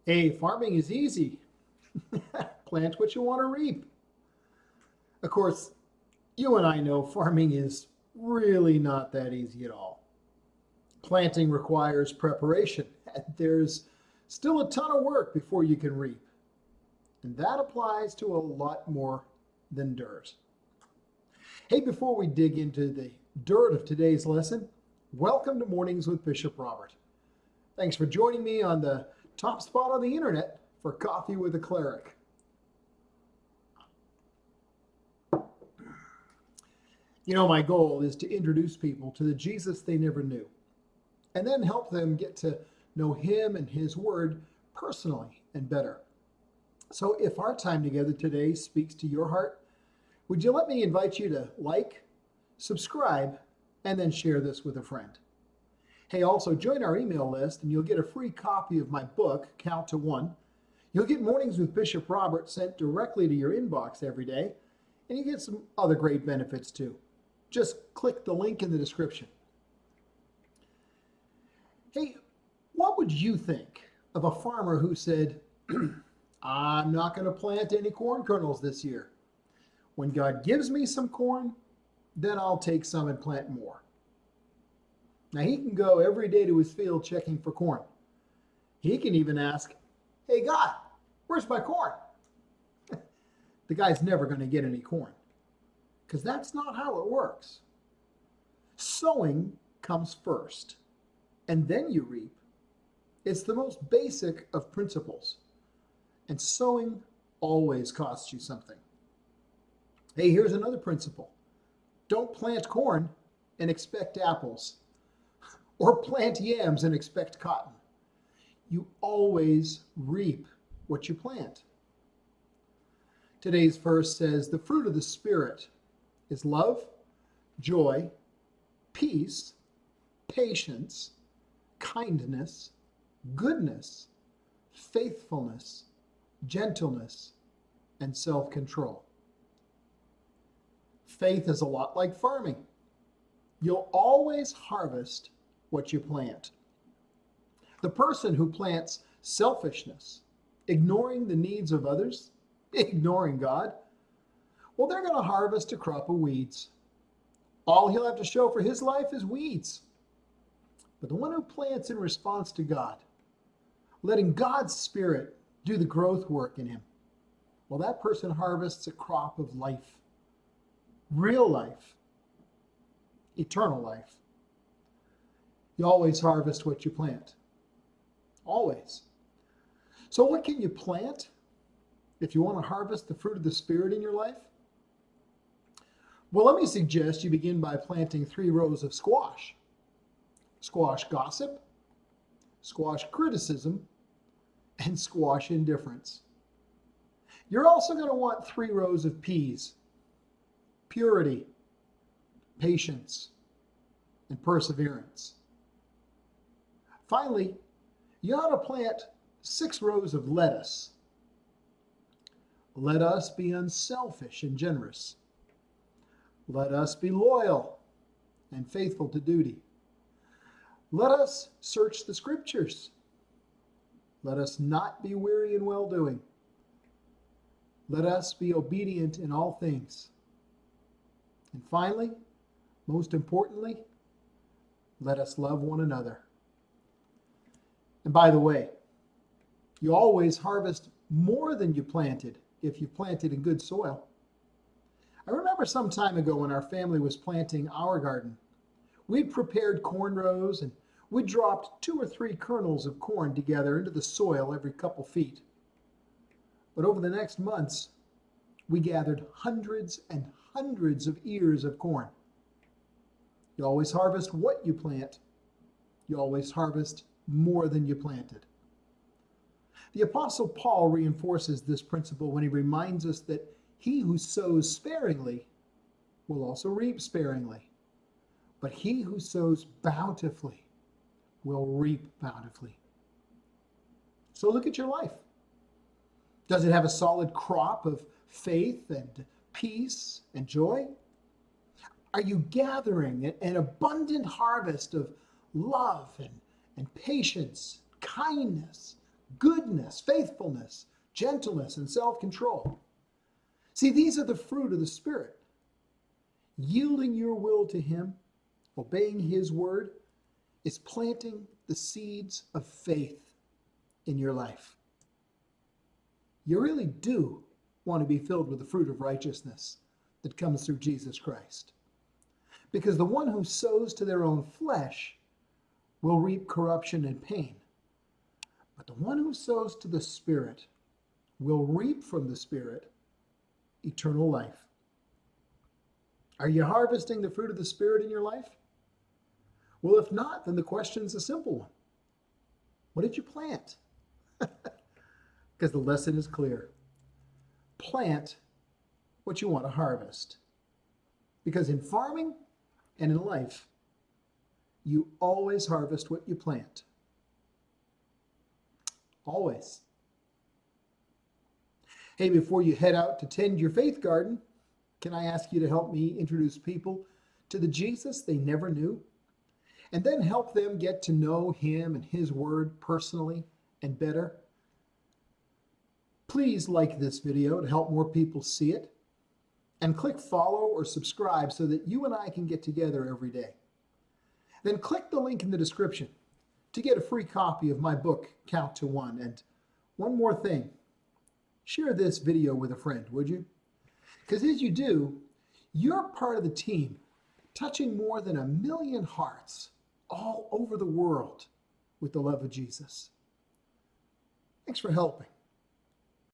Hey, farming is easy. Plant what you want to reap. Of course, you and I know farming is really not that easy at all. Planting requires preparation, and there's still a ton of work before you can reap. And that applies to a lot more than dirt. Hey, before we dig into the dirt of today's lesson, welcome to Mornings with Bishop Robert. Thanks for joining me on the top spot on the internet for Coffee with a Cleric. You know, my goal is to introduce people to the Jesus they never knew, and then help them get to know him and his word personally and better. So if our time together today speaks to your heart, would you let me invite you to like, subscribe, and then share this with a friend? Hey, also join our email list and you'll get a free copy of my book, Count to One. You'll get Mornings with Bishop Robert sent directly to your inbox every day, and you get some other great benefits too. Just click the link in the description. Hey, what would you think of a farmer who said, I'm not going to plant any corn kernels this year. When God gives me some corn, then I'll take some and plant more. Now he can go every day to his field checking for corn. He can even ask, hey God, where's my corn? The guy's never going to get any corn, because that's not how it works. Sowing comes first, and then you reap. It's the most basic of principles. And sowing always costs you something. Hey, here's another principle. Don't plant corn and expect apples, or plant yams and expect cotton. You always reap what you plant. Today's verse says, the fruit of the Spirit is love, joy, peace, patience, kindness, goodness, faithfulness, gentleness, and self-control. Faith is a lot like farming. You'll always harvest what you plant. The person who plants selfishness, ignoring the needs of others, ignoring God, well, they're going to harvest a crop of weeds. All he'll have to show for his life is weeds. But the one who plants in response to God, letting God's Spirit do the growth work in him, well, that person harvests a crop of life, real life, eternal life. You always harvest what you plant. Always. So what can you plant if you want to harvest the fruit of the Spirit in your life? Well, let me suggest you begin by planting 3 rows of squash. Squash gossip, squash criticism, and squash indifference. You're also going to want 3 rows of peas. Purity, patience, and perseverance. Finally, you ought to plant 6 rows of lettuce. Let us be unselfish and generous. Let us be loyal and faithful to duty. Let us search the scriptures. Let us not be weary in well-doing. Let us be obedient in all things. And finally, most importantly, let us love one another. And by the way, you always harvest more than you planted if you planted in good soil. I remember some time ago when our family was planting our garden, we'd prepared corn rows and we dropped 2 or 3 kernels of corn together into the soil every couple feet. But over the next months, we gathered hundreds and hundreds of ears of corn. You always harvest what you plant. You always harvest more than you planted. The Apostle Paul reinforces this principle when he reminds us that he who sows sparingly will also reap sparingly, but he who sows bountifully will reap bountifully. So look at your life. Does it have a solid crop of faith and peace and joy? Are you gathering an abundant harvest of love and patience, kindness, goodness, faithfulness, gentleness, and self-control. See, these are the fruit of the Spirit. Yielding your will to Him, obeying His word, is planting the seeds of faith in your life. You really do want to be filled with the fruit of righteousness that comes through Jesus Christ. Because the one who sows to their own flesh will reap corruption and pain. But the one who sows to the Spirit will reap from the Spirit eternal life. Are you harvesting the fruit of the Spirit in your life? Well, if not, then the question's a simple one. What did you plant? Because the lesson is clear. Plant what you want to harvest. Because in farming and in life, you always harvest what you plant. Always. Hey, before you head out to tend your faith garden, can I ask you to help me introduce people to the Jesus they never knew? And then help them get to know Him and His Word personally and better? Please like this video to help more people see it. And click follow or subscribe so that you and I can get together every day. Then click the link in the description to get a free copy of my book, Count to One. And one more thing, share this video with a friend, would you? Because as you do, you're part of the team touching more than 1 million hearts all over the world with the love of Jesus. Thanks for helping.